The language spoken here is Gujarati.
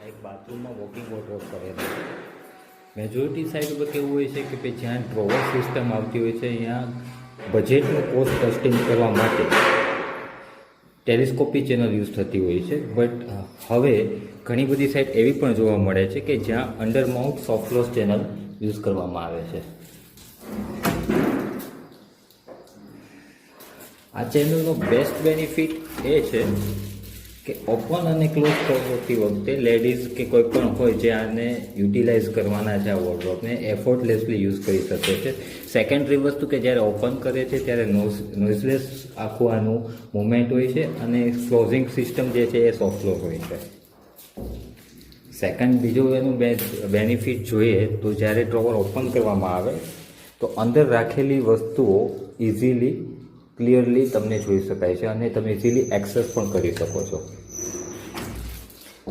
એક બાથરૂમમાં વોકિંગ વોર્ડરોબ કરેલો છે. મેજોરિટી સાઇડ ઉપર કેવું હોય છે કે ભાઈ જ્યાં ડ્રોવર સિસ્ટમ આવતી હોય છે અહીંયા બજેટનું કોસ્ટ કસ્ટિંગ કરવા માટે ટેલિસ્કોપી ચેનલ યુઝ થતી હોય છે. બટ હવે ઘણી બધી સાઇટ એવી પણ જોવા મળે છે કે જ્યાં under mount soft close channel use કરવામાં આવે છે. આ ચેનલનો બેસ્ટ બેનિફિટ એ છે કે ઓપન અને ક્લોઝ કરતી વખતે લેડીઝ કે કોઈ પણ હોય જે આને યુટિલાઇઝ કરવાના છે આ વોર્ડરોબને એફોર્ટલેસલી યુઝ કરી શકે છે. સેકન્ડરી વસ્તુ કે જ્યારે ઓપન કરે છે ત્યારે નોઇઝલેસ આખું આનું મુવમેન્ટ હોય છે અને ક્લોઝિંગ સિસ્ટમ જે છે એ સોફ્ટ ક્લોઝ હોય છે. સેકન્ડ બીજું એનું બેનિફિટ જોઈએ તો જ્યારે ડ્રોવર ઓપન કરવામાં આવે તો અંદર રાખેલી વસ્તુઓ ઇઝીલી ક્લિયરલી તમને જોઈ શકાય છે અને તમે ઇઝીલી એક્સેસ પણ કરી શકો છો.